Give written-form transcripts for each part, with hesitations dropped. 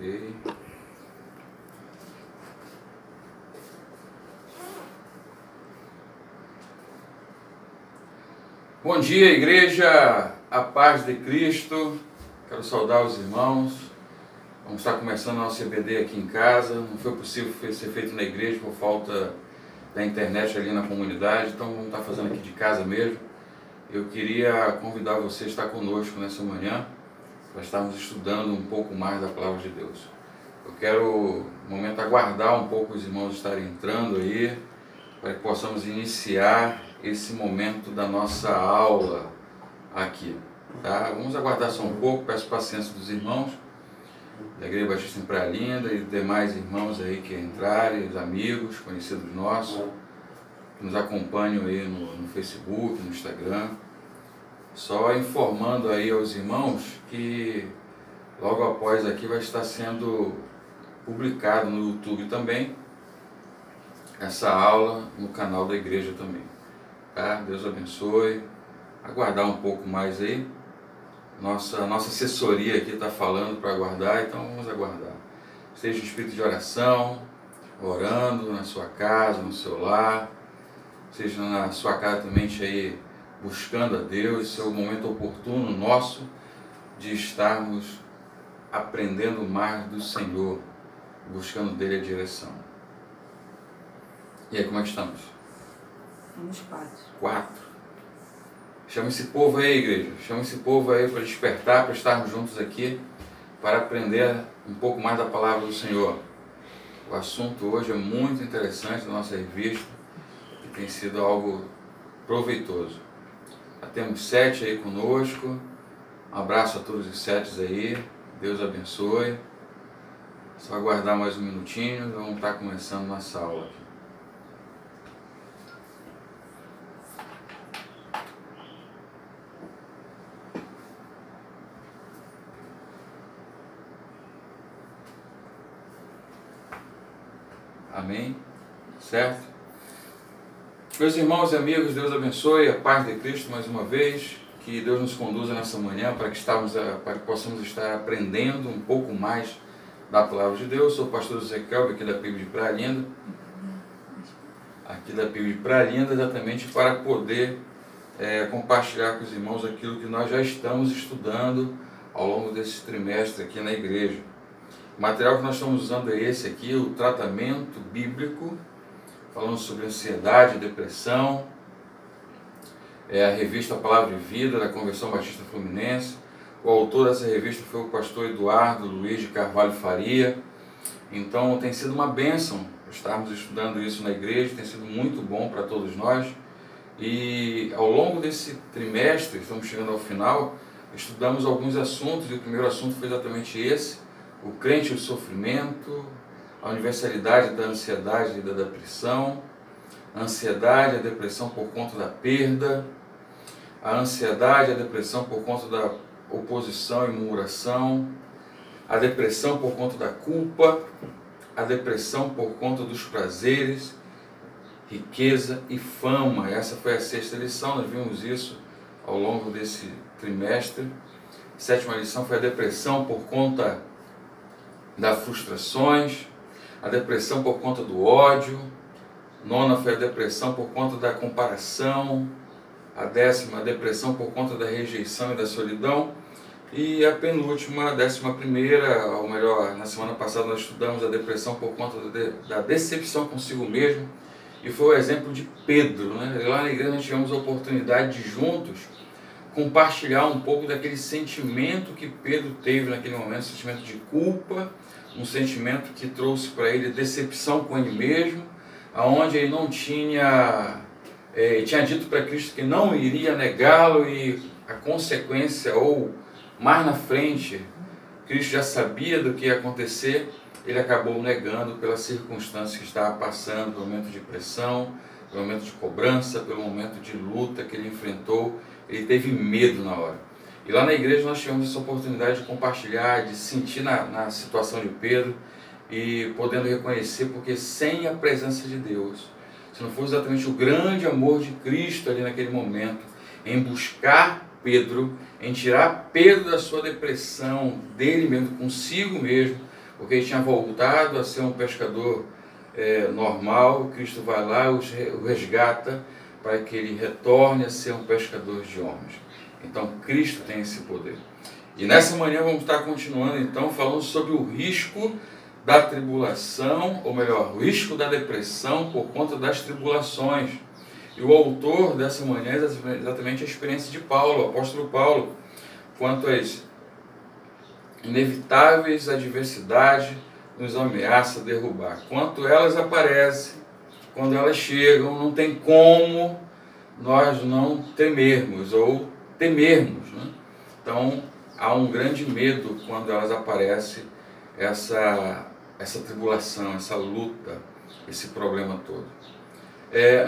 Ok. Bom dia, igreja, a paz de Cristo. Quero saudar os irmãos. Vamos estar começando a nossa EBD aqui em casa. Não foi possível ser feito na igreja por falta da internet ali na comunidade, então vamos estar fazendo aqui de casa mesmo. Eu queria convidar você a estar conosco nessa manhã, para estarmos estudando um pouco mais da Palavra de Deus. Eu quero, no momento, aguardar um pouco os irmãos estarem entrando aí, para que possamos iniciar esse momento da nossa aula aqui, tá? Vamos aguardar só um pouco, peço paciência dos irmãos da Igreja Batista em Praia Linda e demais irmãos aí que entrarem, os amigos, conhecidos nossos, que nos acompanham aí no Facebook, no Instagram. Só informando aí aos irmãos que logo após aqui vai estar sendo publicado no YouTube também essa aula, no canal da igreja também, tá? Deus abençoe. Aguardar um pouco mais aí. Nossa assessoria aqui está falando para aguardar, então vamos aguardar. Esteja em espírito de oração, orando na sua casa, no seu lar, seja na sua casa também aí buscando a Deus. Esse é o momento oportuno nosso de estarmos aprendendo mais do Senhor, buscando dele a direção. E aí, como é que estamos? Estamos 4. 4. Chama esse povo aí, igreja. Chama esse povo aí para despertar, para estarmos juntos aqui, para aprender um pouco mais da palavra do Senhor. O assunto hoje é muito interessante da nossa revista e tem sido algo proveitoso. Já temos 7 aí conosco. Um abraço a todos os 7 aí. Deus abençoe. Só aguardar mais um minutinho, vamos estar começando nossa aula aqui. Amém? Certo? Meus irmãos e amigos, Deus abençoe, a paz de Cristo mais uma vez, que Deus nos conduza nessa manhã para que possamos estar aprendendo um pouco mais da Palavra de Deus. Sou o pastor José Kelvin, aqui da PIB de Praia Linda, exatamente para poder compartilhar com os irmãos aquilo que nós já estamos estudando ao longo desse trimestre aqui na igreja. O material que nós estamos usando é esse aqui, o tratamento bíblico, falando sobre ansiedade, depressão. É a revista Palavra de Vida, da Conversão Batista Fluminense. O autor dessa revista foi o pastor Eduardo Luiz de Carvalho Faria. Então tem sido uma bênção estarmos estudando isso na igreja, tem sido muito bom para todos nós. E ao longo desse trimestre, estamos chegando ao final, estudamos alguns assuntos, e o primeiro assunto foi exatamente esse: o crente e o sofrimento, a universalidade da ansiedade e da depressão, a ansiedade e a depressão por conta da perda, a ansiedade e a depressão por conta da oposição e murmuração, a depressão por conta da culpa, a depressão por conta dos prazeres, riqueza e fama. Essa foi a 6ª lição, nós vimos isso ao longo desse trimestre. A 7ª lição foi a depressão por conta das frustrações, a depressão por conta do ódio. 9ª foi a depressão por conta da comparação. A 10ª, a depressão por conta da rejeição e da solidão. E a penúltima, a 11ª, ou melhor, na semana passada nós estudamos a depressão por conta da decepção consigo mesmo. E foi o exemplo de Pedro, né? Lá na igreja nós tivemos a oportunidade de juntos compartilhar um pouco daquele sentimento que Pedro teve naquele momento, um sentimento de culpa, um sentimento que trouxe para ele decepção com ele mesmo, aonde ele não tinha dito para Cristo que não iria negá-lo, e a consequência, ou mais na frente, Cristo já sabia do que ia acontecer, ele acabou negando pelas circunstâncias que estava passando, pelo momento de pressão, pelo momento de cobrança, pelo momento de luta que ele enfrentou. Ele teve medo na hora. E lá na igreja nós tivemos essa oportunidade de compartilhar, de sentir na situação de Pedro, e podendo reconhecer, porque sem a presença de Deus, se não fosse exatamente o grande amor de Cristo ali naquele momento, em buscar Pedro, em tirar Pedro da sua depressão, dele mesmo, consigo mesmo, porque ele tinha voltado a ser um pescador normal. Cristo vai lá, o resgata para que ele retorne a ser um pescador de homens. Então Cristo tem esse poder. E nessa manhã vamos estar continuando então falando sobre o risco da tribulação, ou melhor, o risco da depressão por conta das tribulações. E o autor dessa manhã é exatamente a experiência de Paulo, o apóstolo Paulo, quanto às inevitáveis adversidades nos ameaça derrubar. Quanto elas aparecem, quando elas chegam, não tem como nós não temermos ou temermos, né? Então, há um grande medo quando elas aparecem, essa tribulação, essa luta, esse problema todo.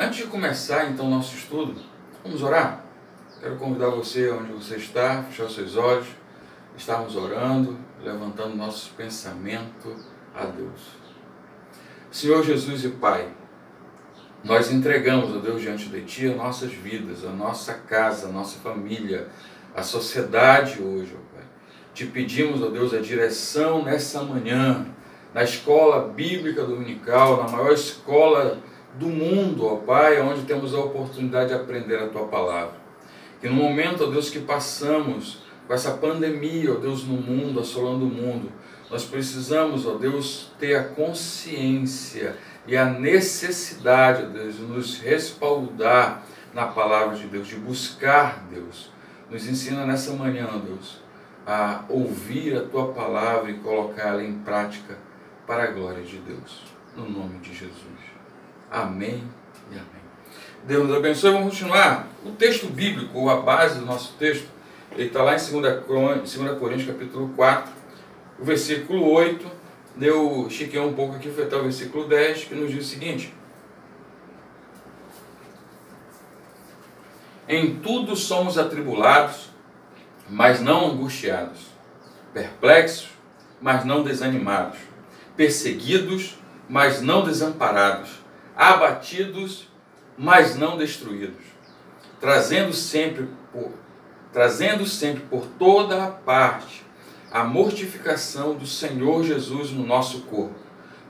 Antes de começar, então, nosso estudo, vamos orar? Quero convidar você, onde você está, fechar os seus olhos, estarmos orando, levantando nosso pensamento a Deus. Senhor Jesus e Pai, nós entregamos, ó Deus, diante de Ti as nossas vidas, a nossa casa, a nossa família, a sociedade hoje, ó Pai. Te pedimos, ó Deus, a direção nessa manhã, na escola bíblica dominical, na maior escola do mundo, ó Pai, onde temos a oportunidade de aprender a Tua palavra. Que no momento, ó Deus, que passamos com essa pandemia, ó Deus, no mundo, assolando o mundo, nós precisamos, ó Deus, ter a consciência e a necessidade, ó Deus, de nos respaldar na palavra de Deus, de buscar Deus. Nos ensina nessa manhã, ó Deus, a ouvir a Tua palavra e colocá-la em prática para a glória de Deus. No nome de Jesus. Amém e amém. Deus nos abençoe. Vamos continuar. O texto bíblico, ou a base do nosso texto, ele está lá em 2 Coríntios, capítulo 4, o versículo 8. Eu estiquei um pouco aqui, foi até o versículo 10, que nos diz o seguinte: em tudo somos atribulados, mas não angustiados, perplexos, mas não desanimados, perseguidos, mas não desamparados, abatidos, mas não destruídos, trazendo sempre por toda a parte a mortificação do Senhor Jesus no nosso corpo,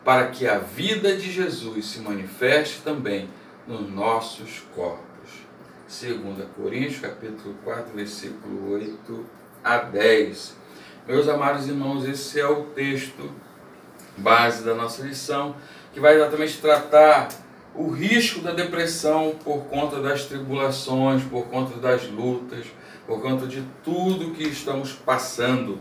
para que a vida de Jesus se manifeste também nos nossos corpos. 2 Coríntios, capítulo 4, versículo 8 a 10. Meus amados irmãos, esse é o texto base da nossa lição, que vai exatamente tratar o risco da depressão por conta das tribulações, por conta das lutas, por conta de tudo que estamos passando.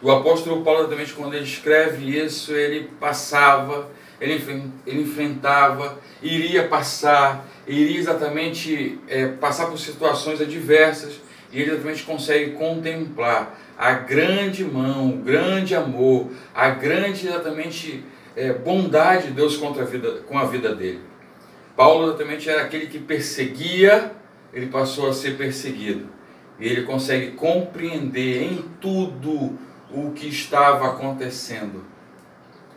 O apóstolo Paulo, exatamente, quando ele escreve isso, ele passava, ele enfrentava, iria passar, iria exatamente passar por situações adversas, e ele exatamente consegue contemplar a grande mão, o grande amor, a grande exatamente bondade de Deus com a vida dele. Paulo exatamente era aquele que perseguia, ele passou a ser perseguido. E ele consegue compreender em tudo o que estava acontecendo,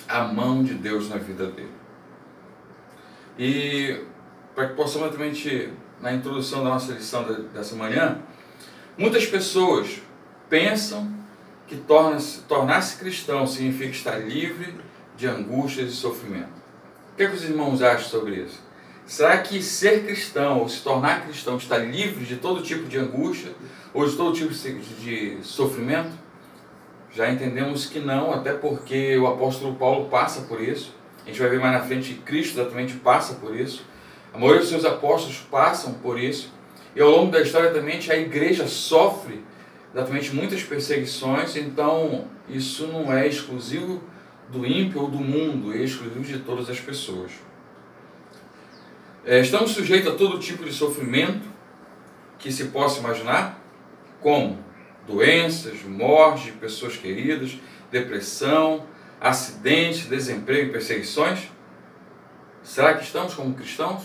a mão de Deus na vida dele. E para que possamos exatamente, na introdução da nossa lição dessa manhã, muitas pessoas pensam que tornar-se cristão significa estar livre de angústias e sofrimento. O que os irmãos acham sobre isso? Será que ser cristão, ou se tornar cristão, está livre de todo tipo de angústia, ou de todo tipo de sofrimento? Já entendemos que não, até porque o apóstolo Paulo passa por isso. A gente vai ver mais na frente que Cristo exatamente passa por isso. A maioria dos seus apóstolos passam por isso. E ao longo da história também a igreja sofre exatamente muitas perseguições. Então isso não é exclusivo do ímpio ou do mundo, é exclusivo de todas as pessoas. Estamos sujeitos a todo tipo de sofrimento que se possa imaginar, como doenças, morte de pessoas queridas, depressão, acidentes, desemprego e perseguições. Será que estamos como cristãos?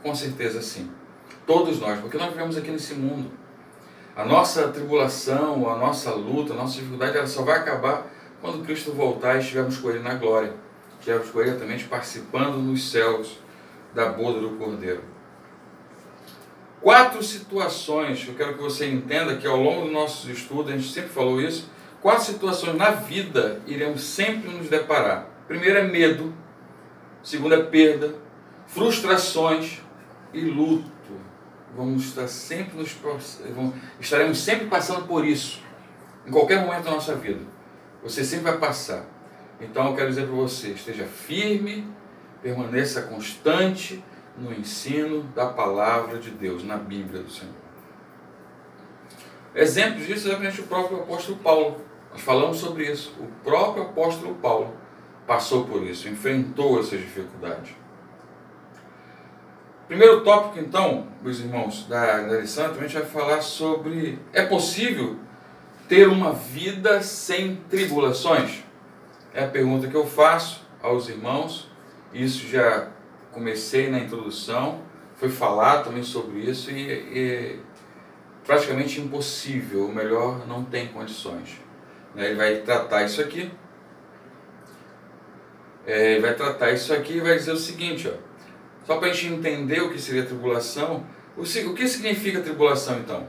Com certeza sim. Todos nós, porque nós vivemos aqui nesse mundo. A nossa tribulação, a nossa luta, a nossa dificuldade, ela só vai acabar quando Cristo voltar e estivermos com Ele na glória. Estivermos com Ele também participando nos céus da boda do Cordeiro. 4 situações que eu quero que você entenda, que ao longo do nosso estudo, a gente sempre falou isso, 4 situações na vida iremos sempre nos deparar. Primeiro é medo, segundo é perda, frustrações e luto. Estaremos sempre passando por isso, em qualquer momento da nossa vida. Você sempre vai passar. Então eu quero dizer para você, esteja firme, permaneça constante no ensino da palavra de Deus, na Bíblia do Senhor. Exemplos disso é exatamente o próprio apóstolo Paulo. Nós falamos sobre isso. O próprio apóstolo Paulo passou por isso, enfrentou essas dificuldades. Primeiro tópico, então, meus irmãos, da lição, a gente vai falar sobre: é possível ter uma vida sem tribulações? É a pergunta que eu faço aos irmãos. Isso já comecei na introdução, foi falar também sobre isso e praticamente impossível, ou melhor, não tem condições. Ele vai tratar isso aqui. Ele vai tratar isso aqui e vai dizer o seguinte, ó. Só para a gente entender o que seria tribulação. O que significa tribulação, então?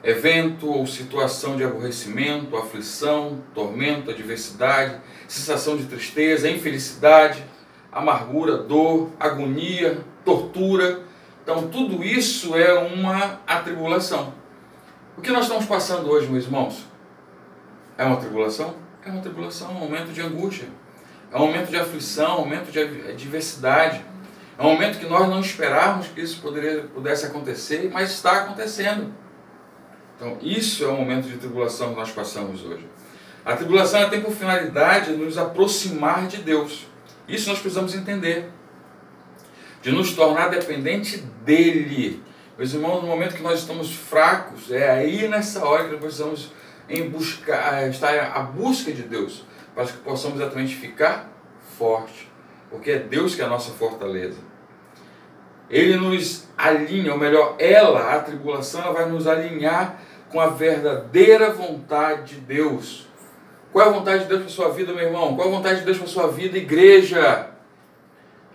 Evento ou situação de aborrecimento, aflição, tormento, adversidade, sensação de tristeza, infelicidade, amargura, dor, agonia, tortura. Então, tudo isso é uma atribulação. O que nós estamos passando hoje, meus irmãos? É uma tribulação? É uma tribulação, um momento de angústia. É um momento de aflição, um momento de adversidade. É um momento que nós não esperávamos que isso pudesse acontecer, mas está acontecendo. Então, isso é o momento de tribulação que nós passamos hoje. A tribulação tem por finalidade nos aproximar de Deus. Isso nós precisamos entender. De nos tornar dependente dEle. Meus irmãos, no momento que nós estamos fracos, é aí nessa hora que nós precisamos estar à busca de Deus, para que possamos exatamente ficar forte. Porque é Deus que é a nossa fortaleza. Ele nos alinha, ou melhor, a tribulação, ela vai nos alinhar com a verdadeira vontade de Deus. Qual é a vontade de Deus para a sua vida, meu irmão? Qual é a vontade de Deus para a sua vida, igreja?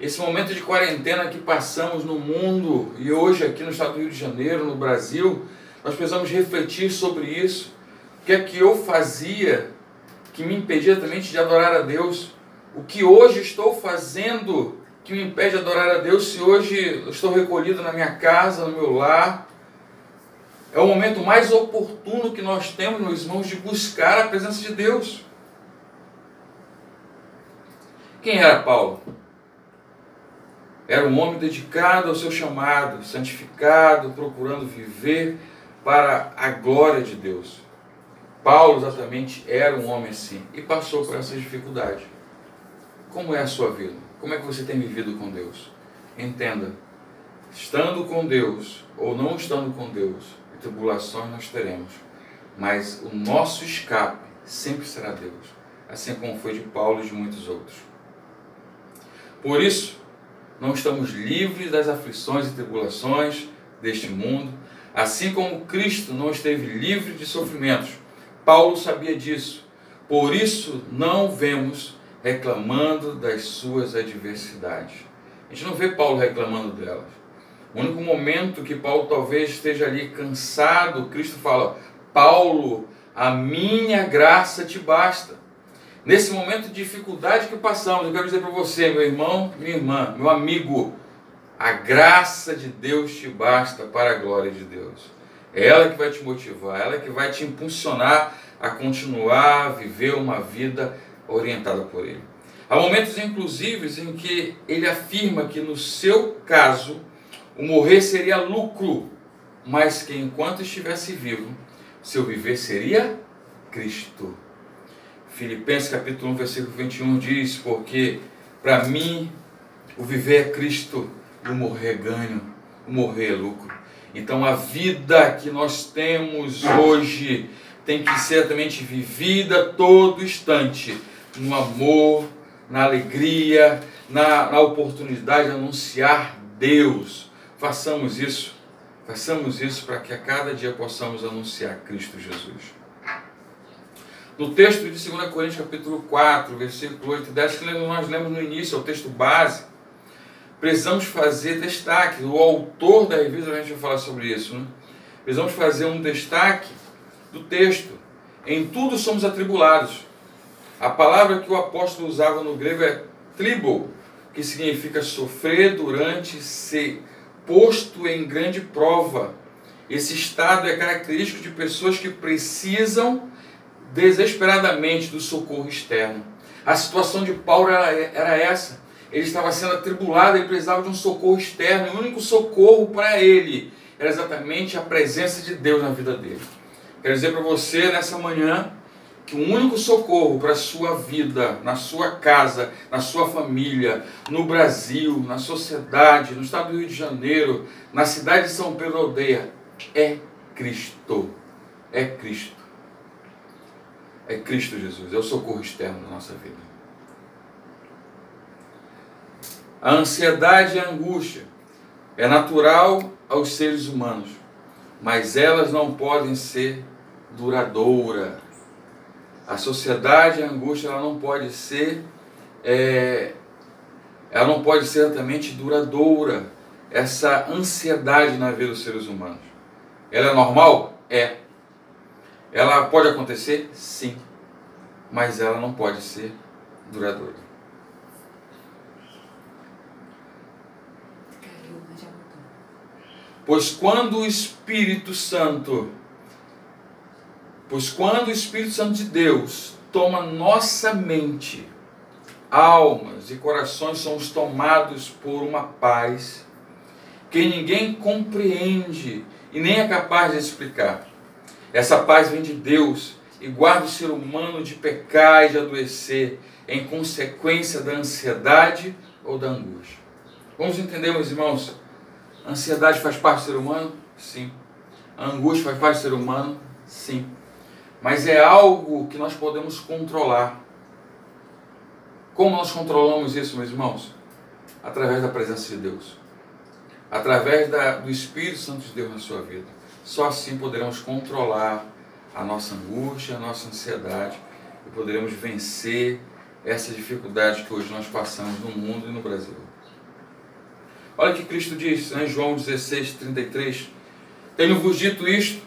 Esse momento de quarentena que passamos no mundo, e hoje aqui no estado do Rio de Janeiro, no Brasil, nós precisamos refletir sobre isso. O que é que eu fazia que me impedia também de adorar a Deus? O que hoje estou fazendo que me impede de adorar a Deus, se hoje eu estou recolhido na minha casa, no meu lar? É o momento mais oportuno que nós temos, meus irmãos, de buscar a presença de Deus. Quem era Paulo? Era um homem dedicado ao seu chamado, santificado, procurando viver para a glória de Deus. Paulo exatamente era um homem assim e passou por essas dificuldades. Como é a sua vida? Como é que você tem vivido com Deus? Entenda, estando com Deus ou não estando com Deus, tribulações nós teremos, mas o nosso escape sempre será Deus, assim como foi de Paulo e de muitos outros. Por isso, não estamos livres das aflições e tribulações deste mundo, assim como Cristo não esteve livre de sofrimentos. Paulo sabia disso, por isso não vemos reclamando das suas adversidades. A gente não vê Paulo reclamando delas. O único momento que Paulo talvez esteja ali cansado, Cristo fala: Paulo, a minha graça te basta. Nesse momento de dificuldade que passamos, eu quero dizer para você, meu irmão, minha irmã, meu amigo, a graça de Deus te basta para a glória de Deus. É ela que vai te motivar, ela que vai te impulsionar a continuar a viver uma vida orientada por Ele. Há momentos, inclusive, em que ele afirma que no seu caso, o morrer seria lucro, mas que enquanto estivesse vivo, seu viver seria Cristo. Filipenses capítulo 1, versículo 21 diz: porque para mim o viver é Cristo e o morrer é ganho, o morrer é lucro. Então a vida que nós temos hoje tem que ser realmente vivida todo instante, no amor, na alegria, na oportunidade de anunciar Deus. Façamos isso para que a cada dia possamos anunciar Cristo Jesus. No texto de 2 Coríntios capítulo 4, versículo 8 e 10, que nós lemos no início, é o texto base, precisamos fazer destaque. O autor da revista, a gente vai falar sobre isso, né? Precisamos fazer um destaque do texto. Em tudo somos atribulados. A palavra que o apóstolo usava no grego é tribo, que significa sofrer durante ser posto em grande prova. Esse estado é característico de pessoas que precisam desesperadamente do socorro externo. A situação de Paulo era essa. Ele estava sendo atribulado, ele precisava de um socorro externo, e o único socorro para ele era exatamente a presença de Deus na vida dele. Quero dizer para você nessa manhã que o único socorro para a sua vida, na sua casa, na sua família, no Brasil, na sociedade, no estado do Rio de Janeiro, na cidade de São Pedro Aldeia, é Cristo. É Cristo. É Cristo Jesus, é o socorro externo da nossa vida. A ansiedade e a angústia é natural aos seres humanos, mas elas não podem ser duradouras. A sociedade e a angústia ela não pode ser exatamente duradoura. Essa ansiedade na vida dos seres humanos, ela é normal? É. Ela pode acontecer? Sim. Mas ela não pode ser duradoura. Pois quando o Espírito Santo de Deus toma nossa mente, almas e corações, somos tomados por uma paz que ninguém compreende e nem é capaz de explicar. Essa paz vem de Deus e guarda o ser humano de pecar e de adoecer em consequência da ansiedade ou da angústia. Vamos entender, meus irmãos? A ansiedade faz parte do ser humano? Sim. A angústia faz parte do ser humano? Sim. Mas é algo que nós podemos controlar. Como nós controlamos isso, meus irmãos? Através da presença de Deus. Através do Espírito Santo de Deus na sua vida. Só assim poderemos controlar a nossa angústia, a nossa ansiedade e poderemos vencer essas dificuldades que hoje nós passamos no mundo e no Brasil. Olha o que Cristo diz em João 16:33. Tenho-vos dito isto,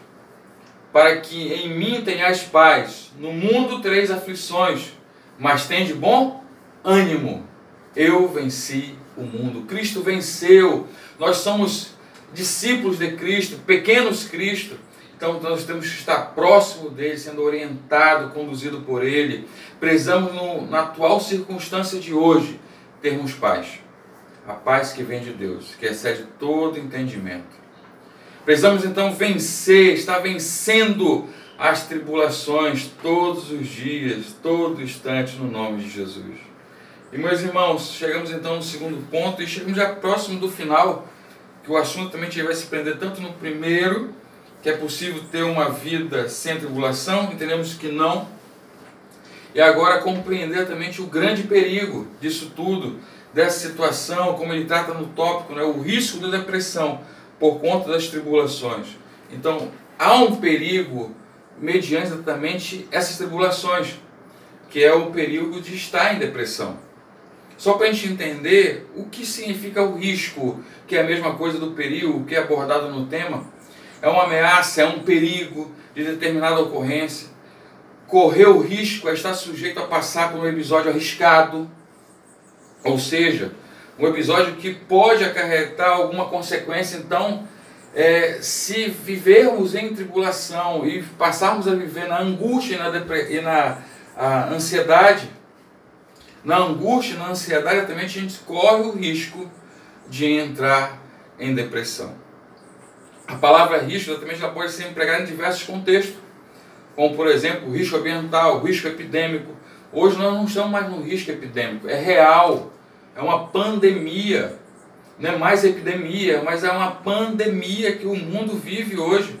para que em mim tenhais paz. No mundo tereis aflições, mas tende bom ânimo. Eu venci o mundo. Cristo venceu. Nós somos discípulos de Cristo, pequenos Cristo. Então nós temos que estar próximo dele, sendo orientado, conduzido por ele. Precisamos, na atual circunstância de hoje, termos paz. A paz que vem de Deus, que excede todo entendimento. Precisamos então vencer, estar vencendo as tribulações todos os dias, todo instante, no nome de Jesus. E meus irmãos, chegamos então no segundo ponto e chegamos já próximo do final, que o assunto também vai se prender tanto no primeiro, que é possível ter uma vida sem tribulação, entendemos que não, e agora compreender também o grande perigo disso tudo, dessa situação, como ele trata no tópico, né, o risco da depressão por conta das tribulações. Então, há um perigo mediante exatamente essas tribulações, que é o perigo de estar em depressão. Só para a gente entender o que significa o risco, que é a mesma coisa do perigo, que é abordado no tema, é uma ameaça, é um perigo de determinada ocorrência. Correr o risco é estar sujeito a passar por um episódio arriscado, ou seja, um episódio que pode acarretar alguma consequência. Então, se vivermos em tribulação e passarmos a viver na angústia e na ansiedade, na angústia e na ansiedade, também a gente corre o risco de entrar em depressão. A palavra risco exatamente ela pode ser empregada em diversos contextos, como por exemplo o risco ambiental, o risco epidêmico. Hoje nós não estamos mais no risco epidêmico, é real, é uma pandemia, não é mais epidemia, mas é uma pandemia que o mundo vive hoje.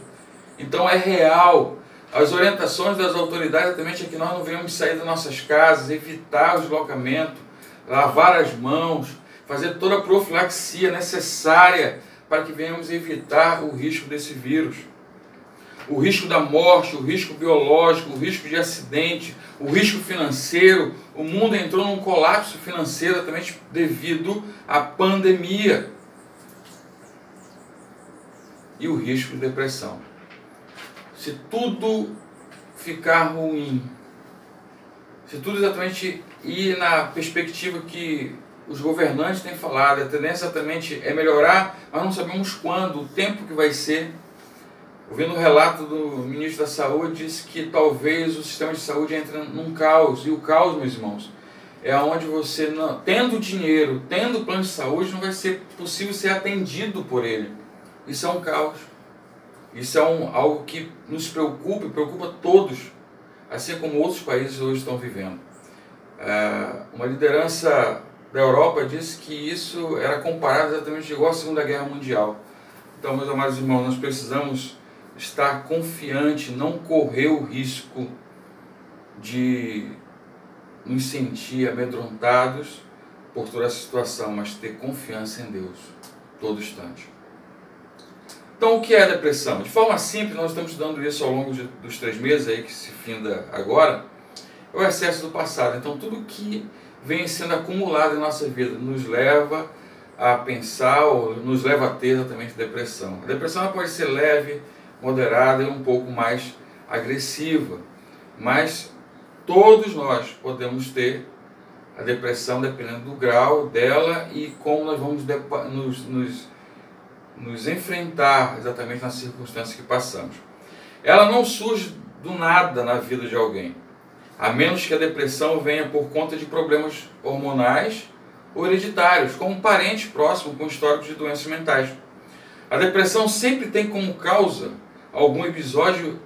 Então é real. As orientações das autoridades exatamente é que nós não venhamos sair das nossas casas, evitar o deslocamento, lavar as mãos, fazer toda a profilaxia necessária para que venhamos evitar o risco desse vírus. O risco da morte, o risco biológico, o risco de acidente, o risco financeiro. O mundo entrou num colapso financeiro exatamente devido à pandemia. E o risco de depressão. Se tudo ficar ruim, se tudo exatamente ir na perspectiva que os governantes têm falado, a tendência exatamente é melhorar, mas não sabemos quando, o tempo que vai ser. Ouvindo o relato do ministro da Saúde, disse que talvez o sistema de saúde entre num caos, e o caos, meus irmãos, é onde você, não, tendo dinheiro, tendo plano de saúde, não vai ser possível ser atendido por ele. Isso é um caos. Isso é algo que nos preocupa e preocupa todos, assim como outros países hoje estão vivendo. Uma liderança da Europa disse que isso era comparado exatamente igual à Segunda Guerra Mundial. Então, meus amados irmãos, nós precisamos estar confiante, não correr o risco de nos sentir amedrontados por toda essa situação, mas ter confiança em Deus, todo instante. Então, o que é a depressão? De forma simples, nós estamos estudando isso ao longo dos 3 meses, aí, que se finda agora, é o excesso do passado. Então, tudo que vem sendo acumulado em nossa vida nos leva a pensar, ou nos leva a ter exatamente depressão. A depressão pode ser leve, moderada e um pouco mais agressiva, mas todos nós podemos ter a depressão dependendo do grau dela e como nós vamos nos enfrentar exatamente nas circunstâncias que passamos. Ela não surge do nada na vida de alguém, a menos que a depressão venha por conta de problemas hormonais ou hereditários, como um parente próximo com histórico de doenças mentais. A depressão sempre tem como causa algum episódio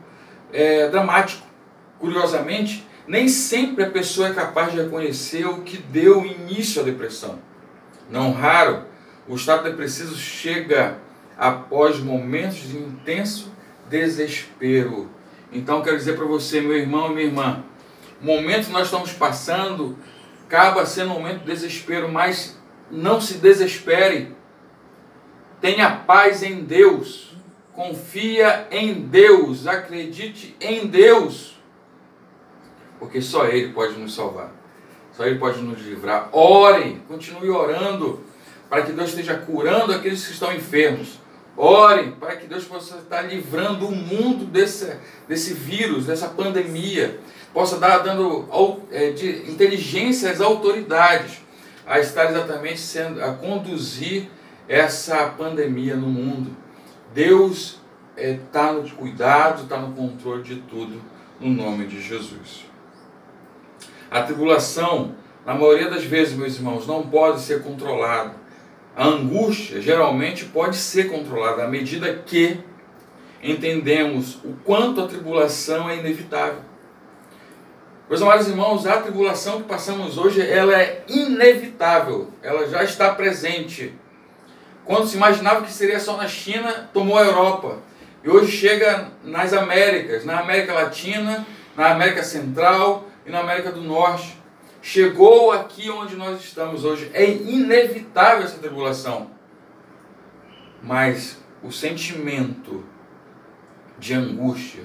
dramático. Curiosamente, nem sempre a pessoa é capaz de reconhecer o que deu início à depressão. Não raro, o estado depressivo chega após momentos de intenso desespero. Então, quero dizer para você, meu irmão e minha irmã, o momento que nós estamos passando acaba sendo um momento de desespero, mas não se desespere. Tenha paz em Deus. Confia em Deus. Acredite em Deus. Porque só Ele pode nos salvar. Só Ele pode nos livrar. Ore, continue orando para que Deus esteja curando aqueles que estão enfermos. Ore para que Deus possa estar livrando o mundo desse vírus, dessa pandemia. Possa dando de inteligência às autoridades a estar exatamente a conduzir essa pandemia no mundo. Deus está no cuidado, está no controle de tudo, no nome de Jesus. A tribulação, na maioria das vezes, meus irmãos, não pode ser controlada. A angústia geralmente pode ser controlada à medida que entendemos o quanto a tribulação é inevitável. Meus amados irmãos, a tribulação que passamos hoje, ela é inevitável, ela já está presente. Quando se imaginava que seria só na China, tomou a Europa. E hoje chega nas Américas, na América Latina, na América Central e na América do Norte. Chegou aqui onde nós estamos hoje. É inevitável essa tribulação. Mas o sentimento de angústia,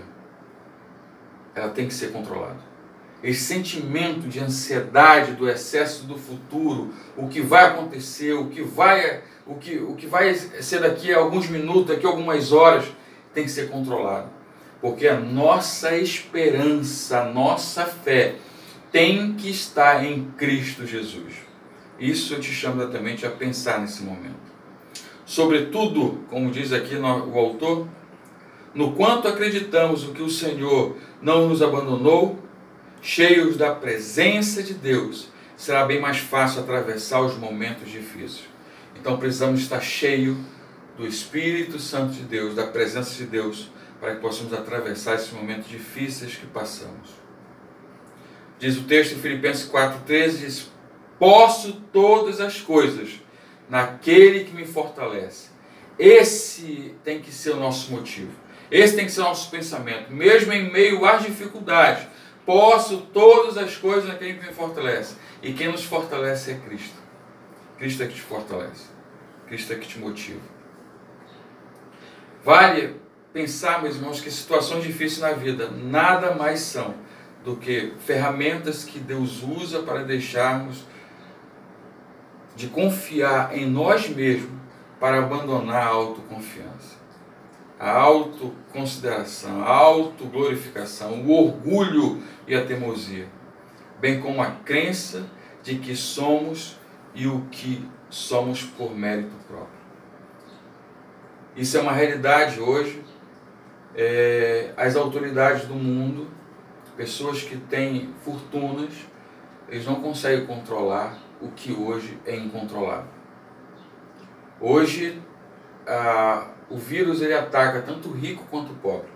ela tem que ser controlada. Esse sentimento de ansiedade, do excesso do futuro, o que vai acontecer, o que vai ser daqui a alguns minutos, daqui a algumas horas, tem que ser controlado. Porque a nossa esperança, a nossa fé tem que estar em Cristo Jesus. Isso eu te chamo exatamente a pensar nesse momento. Sobretudo, como diz aqui o autor, no quanto acreditamos o que o Senhor não nos abandonou, cheios da presença de Deus, será bem mais fácil atravessar os momentos difíceis. Então precisamos estar cheios do Espírito Santo de Deus, da presença de Deus, para que possamos atravessar esses momentos difíceis que passamos. Diz o texto em Filipenses 4,13, diz: posso todas as coisas naquele que me fortalece. Esse tem que ser o nosso motivo. Esse tem que ser o nosso pensamento. Mesmo em meio às dificuldades, posso todas as coisas naquele que me fortalece. E quem nos fortalece é Cristo. Cristo é que te fortalece. Cristo é que te motiva. Vale pensar, meus irmãos, que situações difíceis na vida nada mais são do que ferramentas que Deus usa para deixarmos de confiar em nós mesmos para abandonar a autoconfiança. a autoconsideração, a autoglorificação, o orgulho e a teimosia, bem como a crença de que somos e o que somos por mérito próprio. Isso é uma realidade hoje. As autoridades do mundo, pessoas que têm fortunas, eles não conseguem controlar o que hoje é incontrolável. Hoje, o vírus ele ataca tanto o rico quanto o pobre.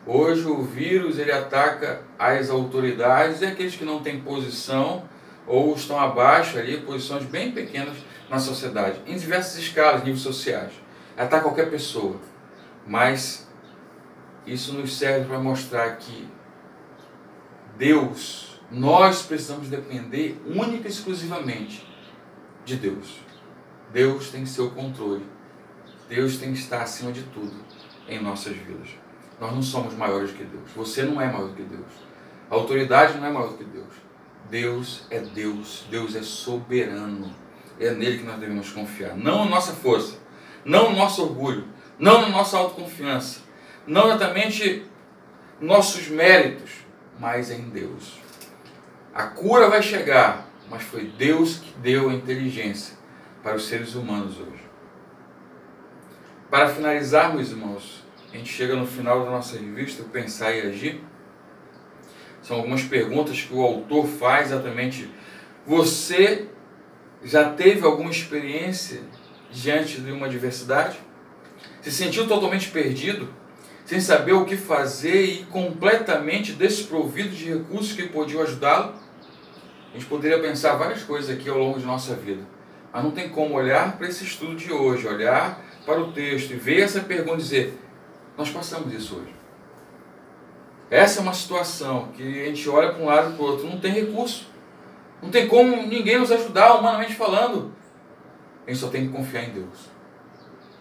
Hoje o vírus ele ataca as autoridades e aqueles que não têm posição ou estão abaixo ali, posições bem pequenas na sociedade, em diversas escalas, níveis sociais. Ataca qualquer pessoa. Mas isso nos serve para mostrar que Deus, nós precisamos depender única e exclusivamente de Deus. Deus tem seu controle. Deus tem que estar acima de tudo em nossas vidas. Nós não somos maiores que Deus. Você não é maior que Deus. A autoridade não é maior que Deus. Deus é Deus. Deus é soberano. É nele que nós devemos confiar. Não na nossa força. Não no nosso orgulho. Não na nossa autoconfiança. Não exatamente nossos méritos. Mas em Deus. A cura vai chegar. Mas foi Deus que deu a inteligência para os seres humanos hoje. Para finalizarmos, irmãos, a gente chega no final da nossa revista, o Pensar e Agir. São algumas perguntas que o autor faz exatamente. Você já teve alguma experiência diante de uma adversidade? Se sentiu totalmente perdido, sem saber o que fazer e completamente desprovido de recursos que podiam ajudá-lo? A gente poderia pensar várias coisas aqui ao longo de nossa vida, mas não tem como olhar para esse estudo de hoje, olhar para o texto e ver essa pergunta e dizer, nós passamos isso hoje. Essa é uma situação que a gente olha para um lado e para o outro, não tem recurso, não tem como ninguém nos ajudar, humanamente falando. A gente só tem que confiar em Deus,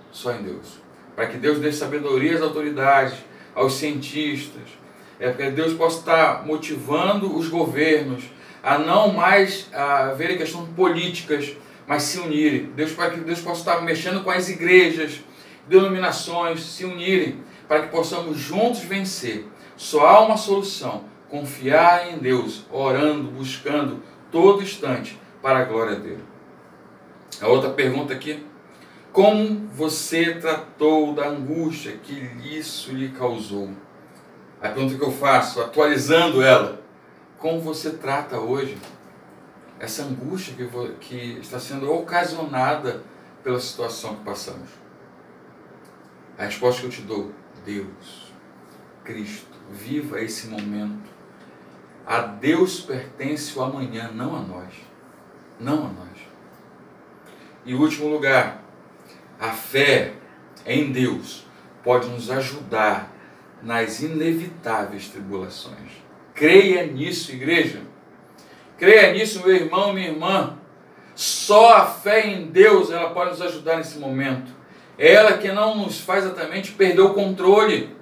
só em Deus, para que Deus dê sabedoria às autoridades, aos cientistas, para que Deus possa estar motivando os governos a não mais verem questões políticas, mas se unirem. Para que Deus possa estar mexendo com as igrejas, denominações, se unirem, para que possamos juntos vencer. Só há uma solução: confiar em Deus, orando, buscando todo instante para a glória dele. A outra pergunta aqui: como você tratou da angústia que isso lhe causou? A pergunta que eu faço, atualizando ela: como você trata hoje essa angústia que está sendo ocasionada pela situação que passamos? A resposta que eu te dou: Deus, Cristo, viva esse momento. A Deus pertence o amanhã, não a nós. Não a nós. E último lugar, a fé em Deus pode nos ajudar nas inevitáveis tribulações. Creia nisso, igreja. Creia nisso, meu irmão, minha irmã. Só a fé em Deus ela pode nos ajudar nesse momento. É ela que não nos faz exatamente perder o controle.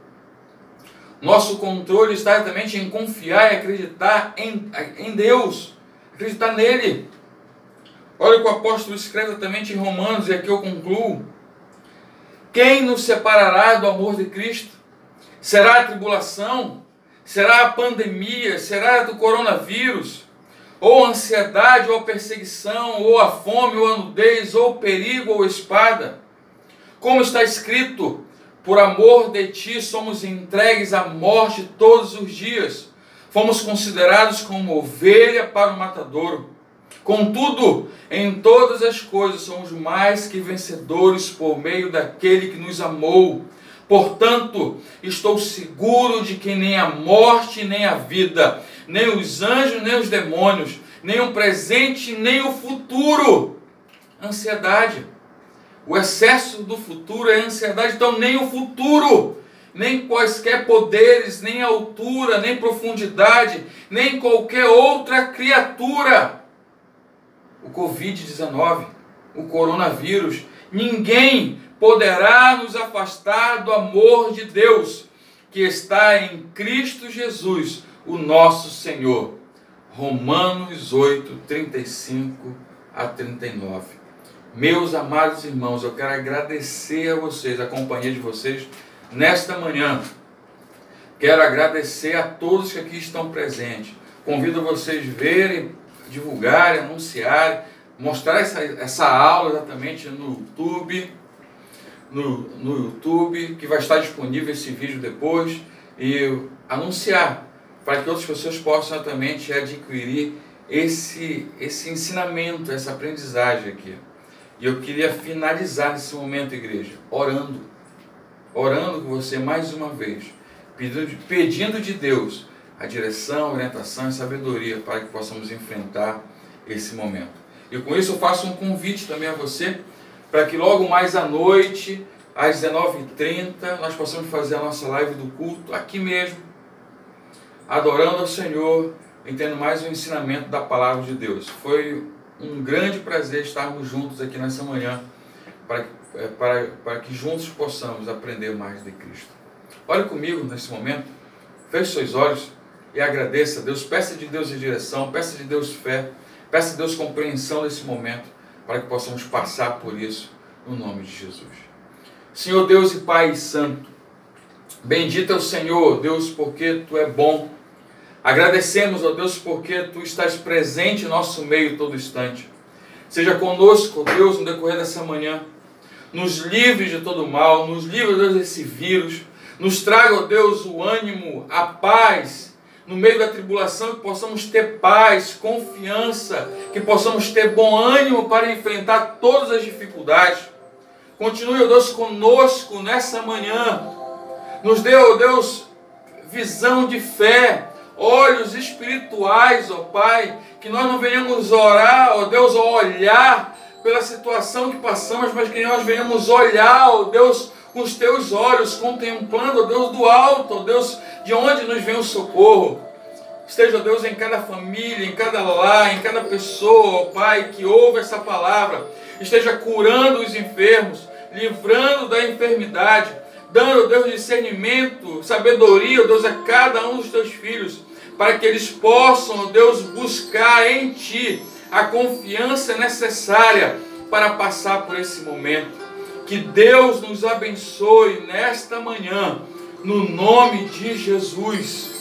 Nosso controle está exatamente em confiar e acreditar em Deus. Acreditar nele. Olha o que o apóstolo escreve exatamente em Romanos, e aqui eu concluo. Quem nos separará do amor de Cristo? Será a tribulação? Será a pandemia? Será do coronavírus? Ou a ansiedade, ou a perseguição, ou a fome, ou a nudez, ou o perigo, ou a espada? Como está escrito, por amor de ti somos entregues à morte todos os dias. Fomos considerados como ovelha para o matadouro. Contudo, em todas as coisas somos mais que vencedores por meio daquele que nos amou. Portanto, estou seguro de que nem a morte, nem a vida, nem os anjos, nem os demônios, nem o presente, nem o futuro. Ansiedade. O excesso do futuro é ansiedade, então nem o futuro, nem quaisquer poderes, nem altura, nem profundidade, nem qualquer outra criatura. O Covid-19, o coronavírus, ninguém poderá nos afastar do amor de Deus, que está em Cristo Jesus, o nosso Senhor. Romanos 8, 35 a 39. Meus amados irmãos, eu quero agradecer a vocês, a companhia de vocês, nesta manhã, quero agradecer a todos que aqui estão presentes. Convido vocês a verem, divulgarem, anunciarem, mostrar essa aula exatamente no YouTube, no YouTube, que vai estar disponível esse vídeo depois, e anunciar, para que outras pessoas possam exatamente adquirir esse ensinamento, essa aprendizagem aqui. E eu queria finalizar nesse momento, igreja, orando com você mais uma vez, pedindo de Deus a direção, orientação e sabedoria para que possamos enfrentar esse momento. E com isso eu faço um convite também a você, para que logo mais à noite, às 19h30, nós possamos fazer a nossa live do culto aqui mesmo, adorando ao Senhor, tendo mais um ensinamento da palavra de Deus. Foi um grande prazer estarmos juntos aqui nessa manhã, para que juntos possamos aprender mais de Cristo. Olhe comigo nesse momento, feche seus olhos e agradeça a Deus, peça de Deus a direção, peça de Deus fé, peça de Deus compreensão nesse momento, para que possamos passar por isso, no nome de Jesus. Senhor Deus e Pai Santo, bendito é o Senhor, Deus, porque Tu é bom. Agradecemos, ó Deus, porque Tu estás presente em nosso meio todo instante. Seja conosco, ó Deus, no decorrer dessa manhã. Nos livre de todo mal, nos livre, ó Deus, desse vírus. Nos traga, ó Deus, o ânimo, a paz, no meio da tribulação, que possamos ter paz, confiança, que possamos ter bom ânimo para enfrentar todas as dificuldades. Continue, ó Deus, conosco nessa manhã. Nos dê, ó Deus, visão de fé, olhos espirituais, ó Pai, que nós não venhamos orar, ó Deus, ou olhar pela situação que passamos, mas que nós venhamos olhar, ó Deus, com os Teus olhos, contemplando, ó Deus, do alto, ó Deus, de onde nos vem o socorro. Esteja, ó Deus, em cada família, em cada lar, em cada pessoa, ó Pai, que ouve essa palavra. Esteja curando os enfermos, livrando da enfermidade, dando, ó Deus, discernimento, sabedoria, ó Deus, a cada um dos Teus filhos, para que eles possam, ó Deus, buscar em Ti a confiança necessária para passar por esse momento. Que Deus nos abençoe nesta manhã, no nome de Jesus.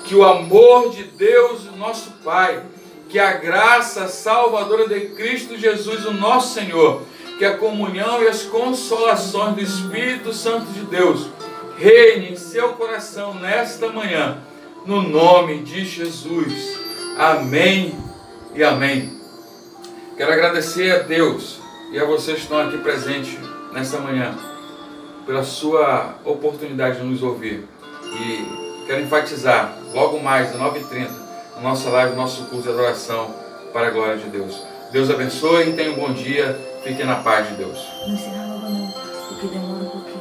Que o amor de Deus, nosso Pai, que a graça salvadora de Cristo Jesus, o nosso Senhor, que a comunhão e as consolações do Espírito Santo de Deus reine em seu coração nesta manhã, no nome de Jesus. Amém e amém. Quero agradecer a Deus e a vocês que estão aqui presentes nesta manhã, pela sua oportunidade de nos ouvir. E quero enfatizar, logo mais, às 9h30, na nossa live, nosso culto de adoração para a glória de Deus. Deus abençoe e tenha um bom dia. Fiquem na paz de Deus. Não encerra logo não, porque demora um pouquinho.